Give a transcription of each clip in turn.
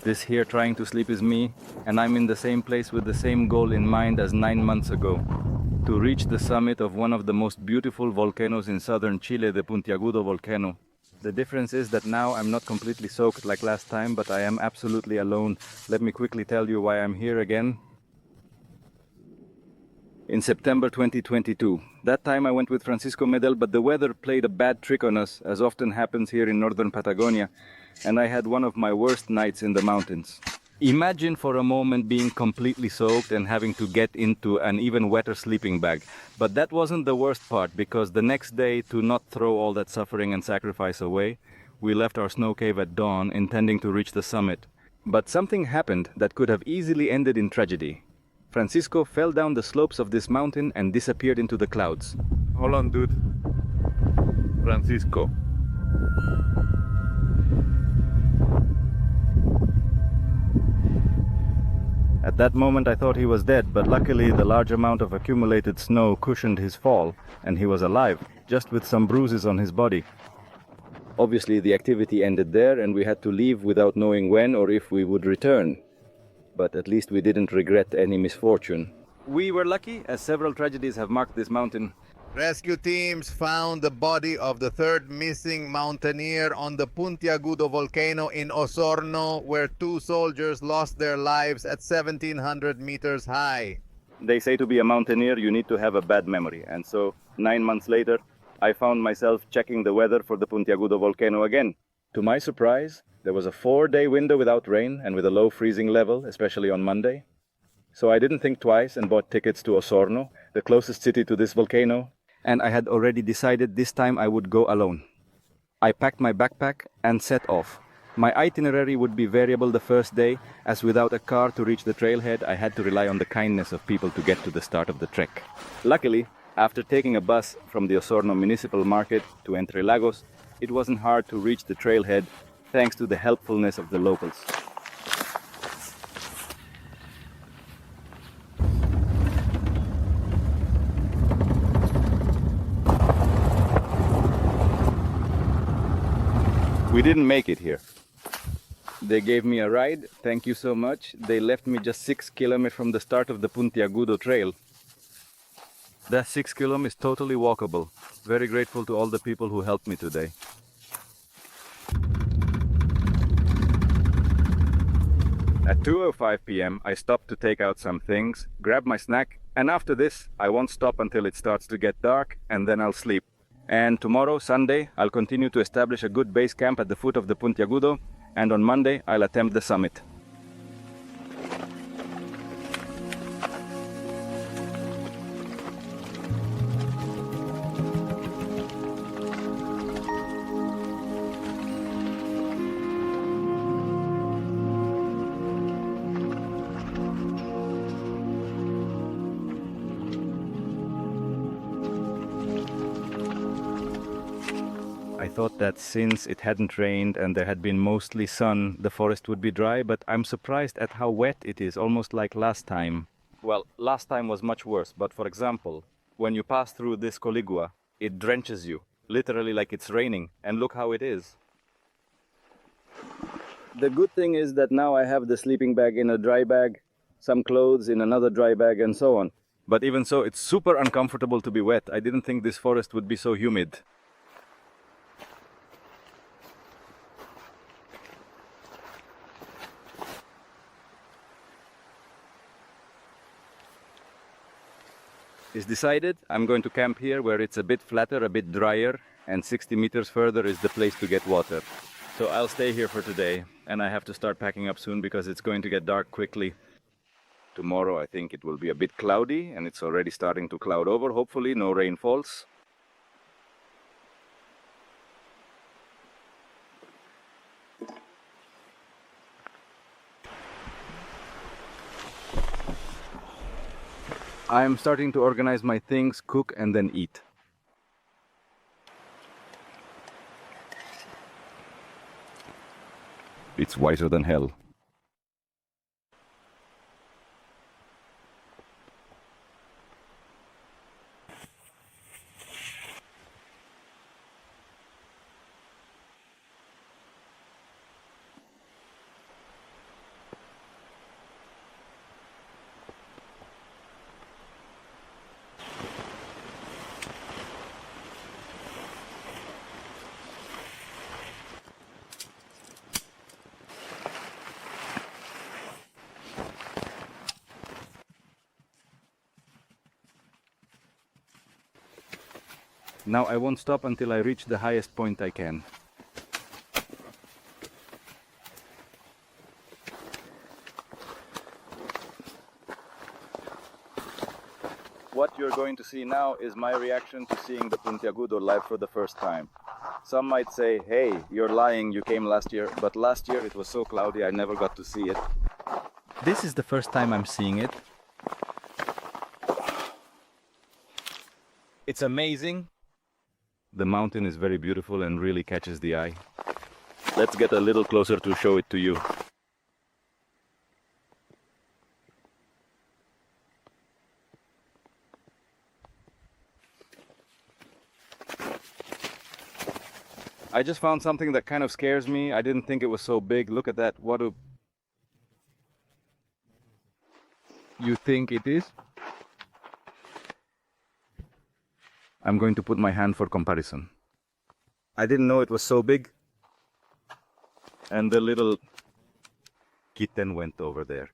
This here trying to sleep is me, and I'm in the same place with the same goal in mind as 9 months ago. To reach the summit of one of the most beautiful volcanoes in southern Chile, the Puntiagudo volcano. The difference is that now I'm not completely soaked like last time, but I am absolutely alone. Let me quickly tell you why I'm here again. In September 2022. That time I went with Francisco Medel, but the weather played a bad trick on us, as often happens here in northern Patagonia, and I had one of my worst nights in the mountains. Imagine for a moment being completely soaked and having to get into an even wetter sleeping bag. But that wasn't the worst part, because the next day, to not throw all that suffering and sacrifice away, we left our snow cave at dawn, intending to reach the summit. But something happened that could have easily ended in tragedy. Francisco fell down the slopes of this mountain and disappeared into the clouds. Hold on, dude. Francisco. At that moment I thought he was dead, but luckily the large amount of accumulated snow cushioned his fall, and he was alive, just with some bruises on his body. Obviously the activity ended there, and we had to leave without knowing when or if we would return. But at least we didn't regret any misfortune. We were lucky, as several tragedies have marked this mountain. Rescue teams found the body of the third missing mountaineer on the Puntiagudo volcano in Osorno, where 2 soldiers lost their lives at 1,700 meters high. They say to be a mountaineer you need to have a bad memory, and so 9 months later I found myself checking the weather for the Puntiagudo volcano again. To my surprise, there was a 4-day window without rain and with a low freezing level, especially on Monday. So I didn't think twice and bought tickets to Osorno, the closest city to this volcano, and I had already decided this time I would go alone. I packed my backpack and set off. My itinerary would be variable the first day, as without a car to reach the trailhead, I had to rely on the kindness of people to get to the start of the trek. Luckily, after taking a bus from the Osorno Municipal Market to Entre Lagos, it wasn't hard to reach the trailhead, thanks to the helpfulness of the locals. We didn't make it here. They gave me a ride, thank you so much. They left me just 6 kilometers from the start of the Puntiagudo trail. That 6 kilometers is totally walkable. Very grateful to all the people who helped me today. At 2:05 p.m. I stopped to take out some things, grab my snack, and after this I won't stop until it starts to get dark, and then I'll sleep. And tomorrow, Sunday, I'll continue to establish a good base camp at the foot of the Puntiagudo, and on Monday I'll attempt the summit. I thought that since it hadn't rained and there had been mostly sun, the forest would be dry, but I'm surprised at how wet it is, almost like last time. Well, last time was much worse, but for example, when you pass through this coligua, it drenches you, literally like it's raining, and look how it is. The good thing is that now I have the sleeping bag in a dry bag, some clothes in another dry bag, and so on. But even so, it's super uncomfortable to be wet. I didn't think this forest would be so humid. Is decided. I'm going to camp here where it's a bit flatter, a bit drier, and 60 meters further is the place to get water. So I'll stay here for today, and I have to start packing up soon because it's going to get dark quickly. Tomorrow I think it will be a bit cloudy, and it's already starting to cloud over. Hopefully no rain falls. I'm starting to organize my things, cook, and then eat. It's whiter than hell. Now I won't stop until I reach the highest point I can. What you're going to see now is my reaction to seeing the Puntiagudo live for the first time. Some might say, hey, you're lying, you came last year, but last year it was so cloudy I never got to see it. This is the first time I'm seeing it. It's amazing. The mountain is very beautiful and really catches the eye. Let's get a little closer to show it to you. I just found something that kind of scares me. I didn't think it was so big. Look at that. What do you think it is? I'm going to put my hand for comparison. I didn't know it was so big. And the little kitten went over there.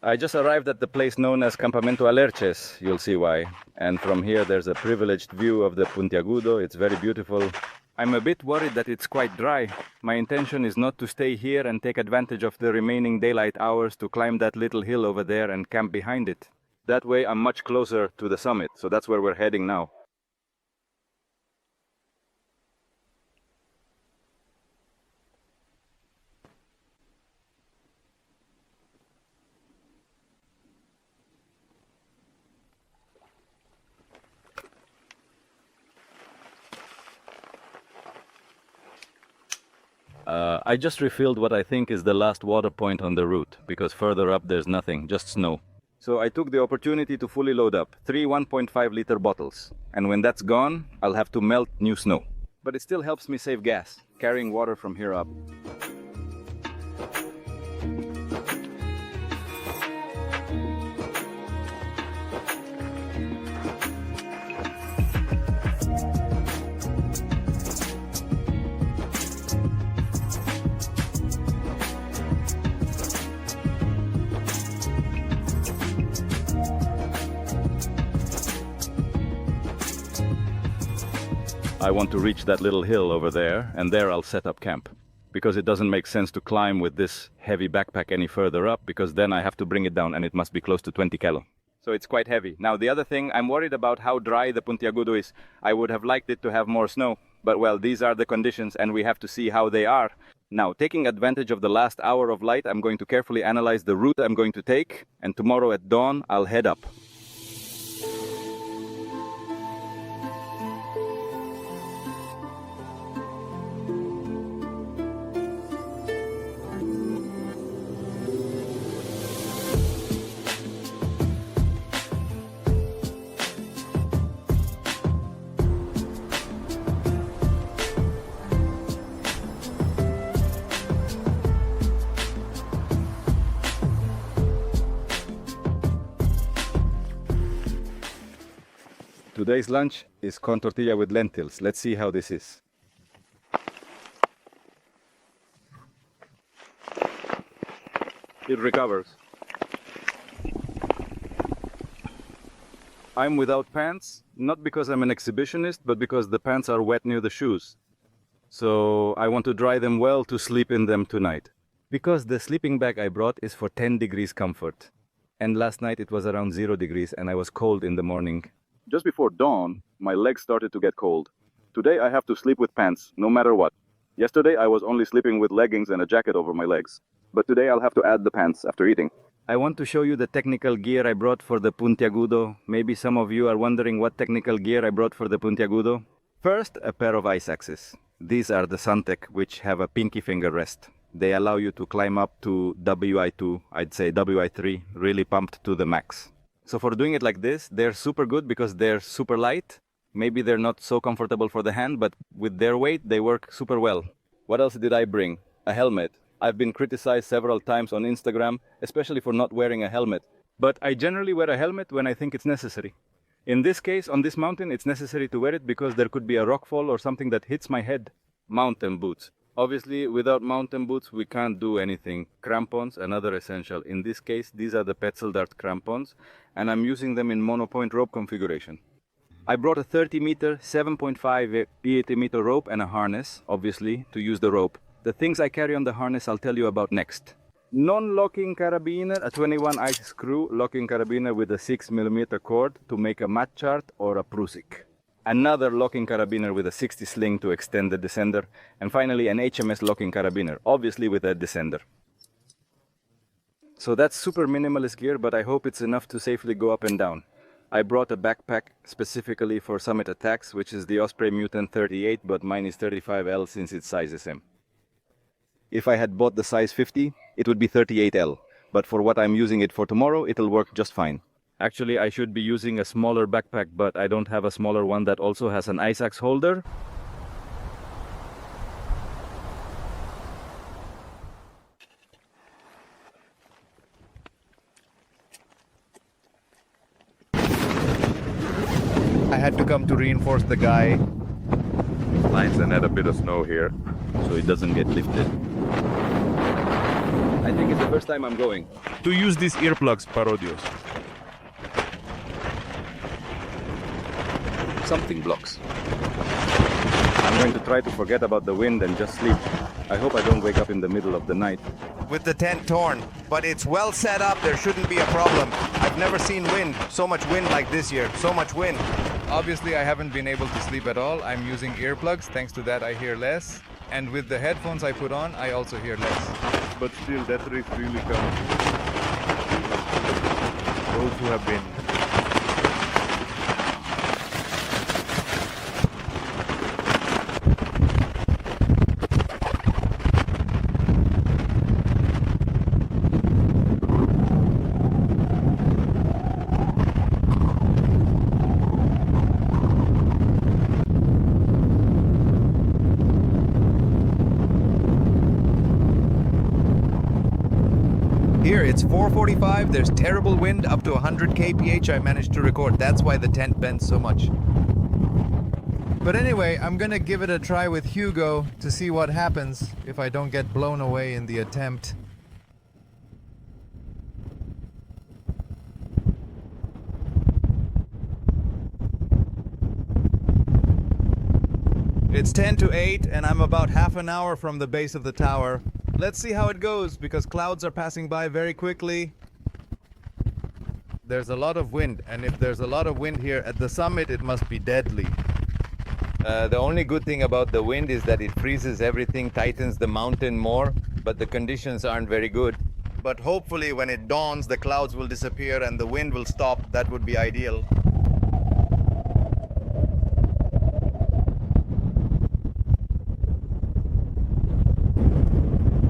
I just arrived at the place known as Campamento Alerces, you'll see why. And from here there's a privileged view of the Puntiagudo, it's very beautiful. I'm a bit worried that it's quite dry. My intention is not to stay here and take advantage of the remaining daylight hours to climb that little hill over there and camp behind it. That way I'm much closer to the summit, so that's where we're heading now. I just refilled what I think is the last water point on the route, because further up there's nothing, just snow. So I took the opportunity to fully load up 3 1.5-liter bottles, and when that's gone, I'll have to melt new snow. But it still helps me save gas, carrying water from here up. I want to reach that little hill over there, and there I'll set up camp. Because it doesn't make sense to climb with this heavy backpack any further up, because then I have to bring it down, and it must be close to 20 kilo. So it's quite heavy. Now the other thing, I'm worried about how dry the Puntiagudo is. I would have liked it to have more snow, but well, these are the conditions, and we have to see how they are. Now, taking advantage of the last hour of light, I'm going to carefully analyze the route I'm going to take, and tomorrow at dawn, I'll head up. Today's lunch is corn tortilla with lentils. Let's see how this is. It recovers. I'm without pants, not because I'm an exhibitionist, but because the pants are wet near the shoes. So I want to dry them well to sleep in them tonight. Because the sleeping bag I brought is for 10 degrees comfort. And last night it was around 0 degrees and I was cold in the morning. Just before dawn, my legs started to get cold. Today I have to sleep with pants, no matter what. Yesterday I was only sleeping with leggings and a jacket over my legs. But today I'll have to add the pants after eating. I want to show you the technical gear I brought for the Puntiagudo. Maybe some of you are wondering what technical gear I brought for the Puntiagudo. First, a pair of ice axes. These are the Suntec, which have a pinky finger rest. They allow you to climb up to WI2, I'd say WI3, really pumped to the max. So for doing it like this, they're super good because they're super light Maybe they're not so comfortable for the hand, but with their weight, they work super well. What else did I bring? A helmet. I've been criticized several times on Instagram, especially for not wearing a helmet. But I generally wear a helmet when I think it's necessary. In this case, on this mountain, it's necessary to wear it because there could be a rockfall or something that hits my head. Mountain boots. Obviously, without mountain boots, we can't do anything. Crampons, another essential. In this case, these are the Petzl Dart crampons, and I'm using them in monopoint rope configuration. I brought a 30-meter, 7.5 meter rope and a harness, obviously, to use the rope. The things I carry on the harness I'll tell you about next. Non-locking carabiner, a 21 ice screw locking carabiner with a 6mm cord to make a mat chart or a prusik. Another locking carabiner with a 60 sling to extend the descender. And finally an HMS locking carabiner, obviously with a descender. So that's super minimalist gear, but I hope it's enough to safely go up and down. I brought a backpack specifically for summit attacks, which is the Osprey Mutant 38, but mine is 35L since it's size SM. If I had bought the size 50, it would be 38L, but for what I'm using it for tomorrow, it'll work just fine. Actually, I should be using a smaller backpack, but I don't have a smaller one that also has an ice axe holder. I had to come to reinforce the guy. Lines and add a bit of snow here, so it doesn't get lifted. I think it's the first time I'm going. To use these earplugs, Parodios. Something blocks. I'm going to try to forget about the wind and just sleep. I hope I don't wake up in the middle of the night. With the tent torn, but it's well set up, there shouldn't be a problem. I've never seen wind, so much wind like this year, so much wind. Obviously, I haven't been able to sleep at all. I'm using earplugs, thanks to that I hear less. And with the headphones I put on, I also hear less. But still, death race really counts. Those who have been Here, it's 4:45, there's terrible wind, up to 100 kph I managed to record. That's why the tent bends so much. But anyway, I'm gonna give it a try with Hugo to see what happens if I don't get blown away in the attempt. It's 10 to 8 and I'm about half an hour from the base of the tower. Let's see how it goes, because clouds are passing by very quickly. There's a lot of wind, and if there's a lot of wind here at the summit, it must be deadly. The only good thing about the wind is that it freezes everything, tightens the mountain more, but the conditions aren't very good. But hopefully when it dawns, the clouds will disappear and the wind will stop. That would be ideal.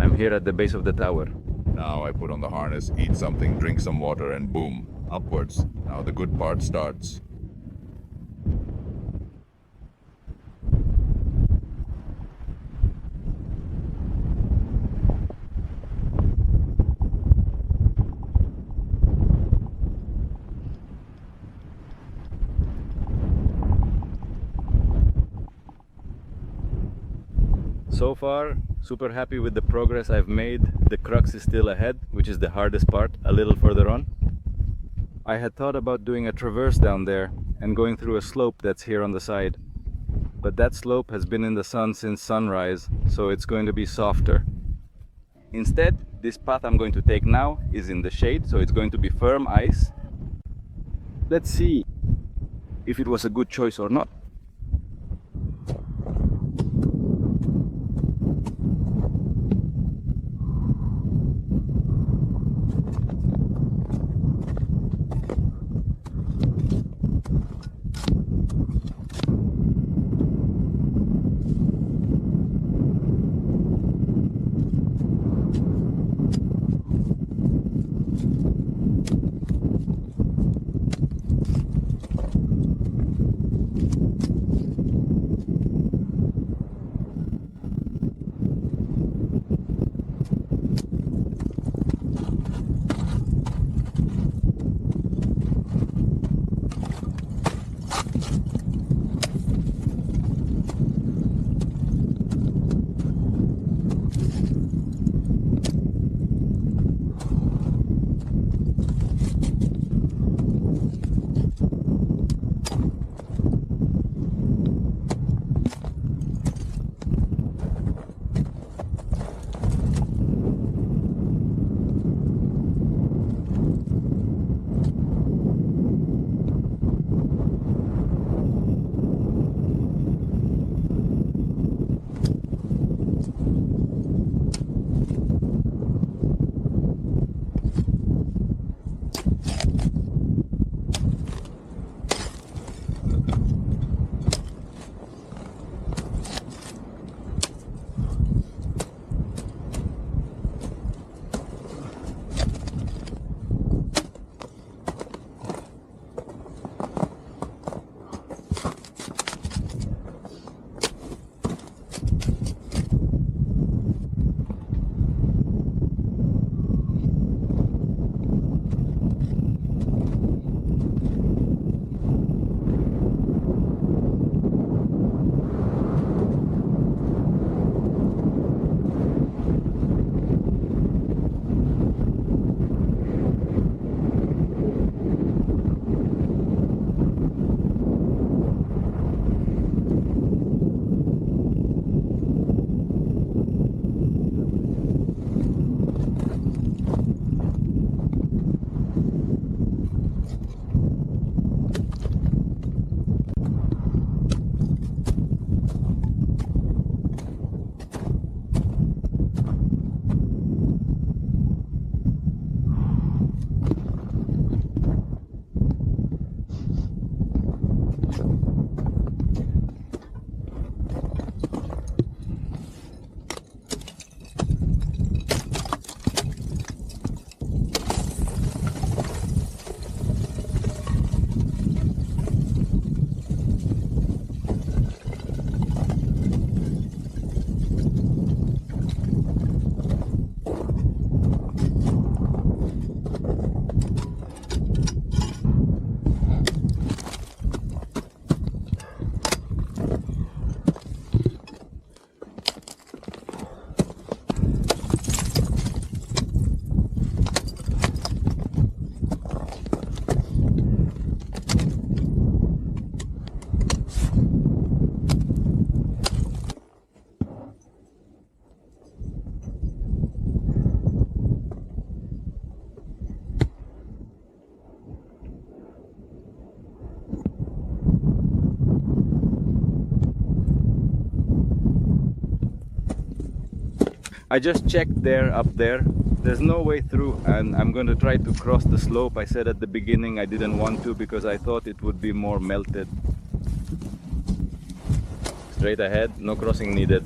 I'm here at the base of the tower. Now I put on the harness, eat something, drink some water, and boom, upwards. Now the good part starts. So far, super happy with the progress I've made. The crux is still ahead, which is the hardest part, a little further on. I had thought about doing a traverse down there and going through a slope that's here on the side. But that slope has been in the sun since sunrise, so it's going to be softer. Instead, this path I'm going to take now is in the shade, so it's going to be firm ice. Let's see if it was a good choice or not. I just checked there, up there. There's no way through, and I'm going to try to cross the slope. I said at the beginning I didn't want to because I thought it would be more melted. Straight ahead, no crossing needed.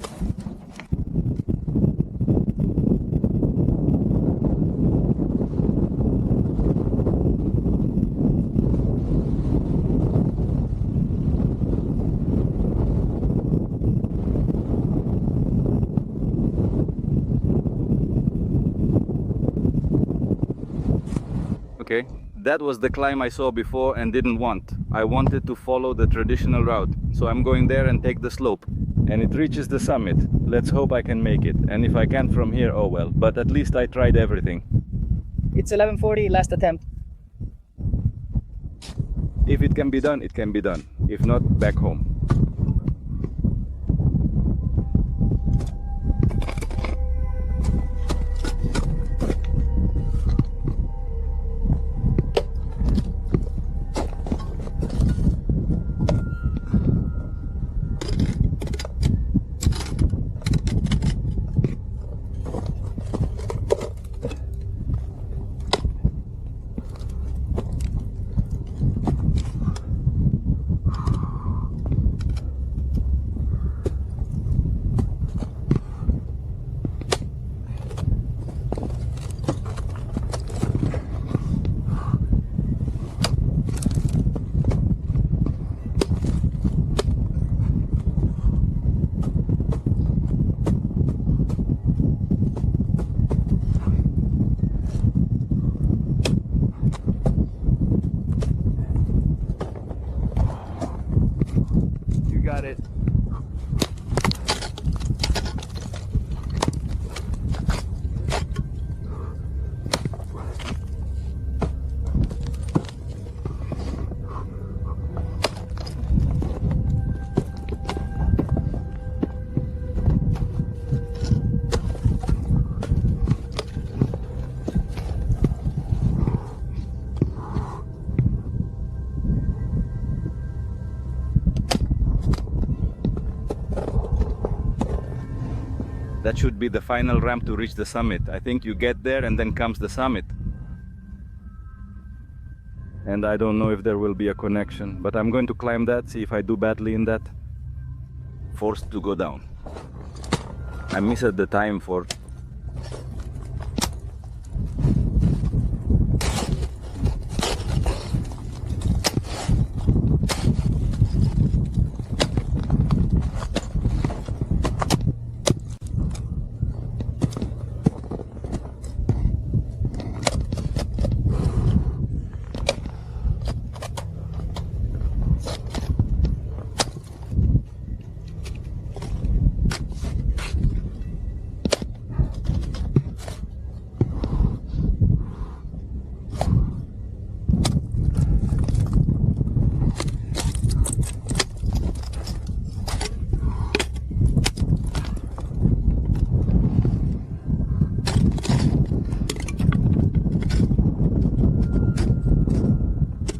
Okay, that was the climb I saw before and didn't want. I wanted to follow the traditional route, so I'm going there and take the slope. And it reaches the summit. Let's hope I can make it. And if I can't from here, oh well. But at least I tried everything. It's 11:40, last attempt. If it can be done, it can be done. If not, back home. Got it. That should be the final ramp to reach the summit. I think you get there and then comes the summit. And I don't know if there will be a connection, but I'm going to climb that, see if I do badly in that. Forced to go down. I missed the time for...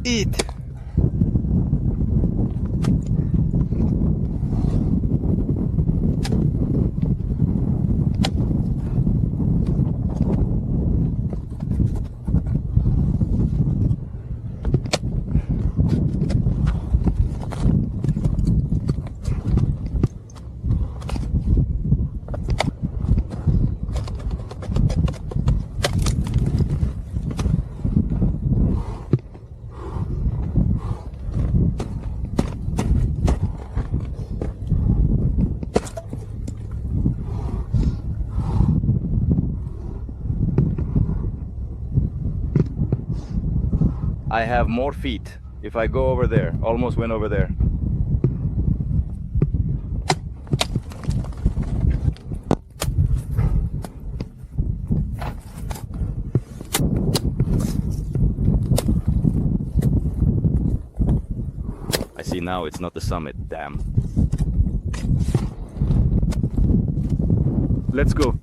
Eat. I have more feet if I go over there. Almost went over there. I see now it's not the summit, damn. Let's go.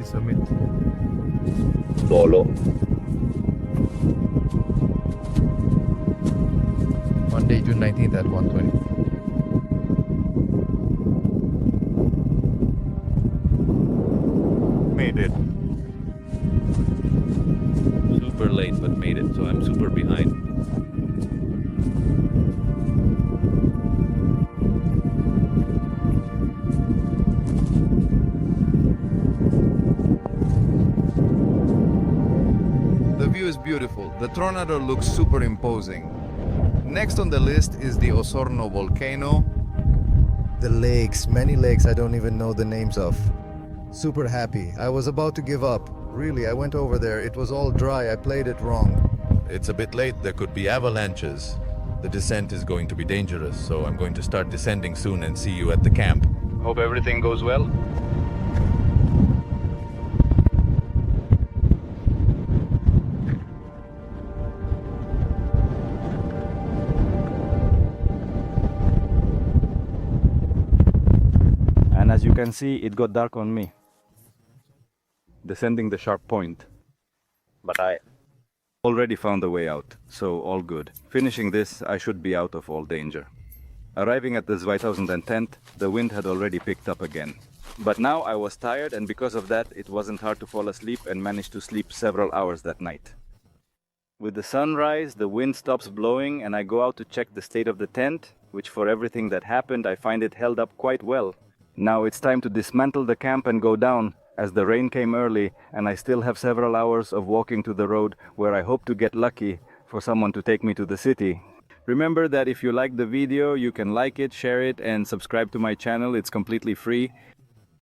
summit. Solo. Monday, June 19th at 1:20. Made it. Super late, but made it, so I'm super behind. The view is beautiful. The tornado looks super imposing. Next on the list is the Osorno volcano. The lakes, many lakes I don't even know the names of. Super happy. I was about to give up. Really, I went over there. It was all dry. I played it wrong. It's a bit late. There could be avalanches. The descent is going to be dangerous, so I'm going to start descending soon and see you at the camp. Hope everything goes well. And as you can see, it got dark on me, descending the sharp point. But I already found a way out, so all good. Finishing this, I should be out of all danger. Arriving at the 2000 tent, the wind had already picked up again. But now I was tired, and because of that, it wasn't hard to fall asleep and managed to sleep several hours that night. With the sunrise, the wind stops blowing, and I go out to check the state of the tent, which for everything that happened, I find it held up quite well. Now it's time to dismantle the camp and go down, as the rain came early, and I still have several hours of walking to the road where I hope to get lucky for someone to take me to the city. Remember that if you like the video, you can like it, share it, and subscribe to my channel. It's completely free.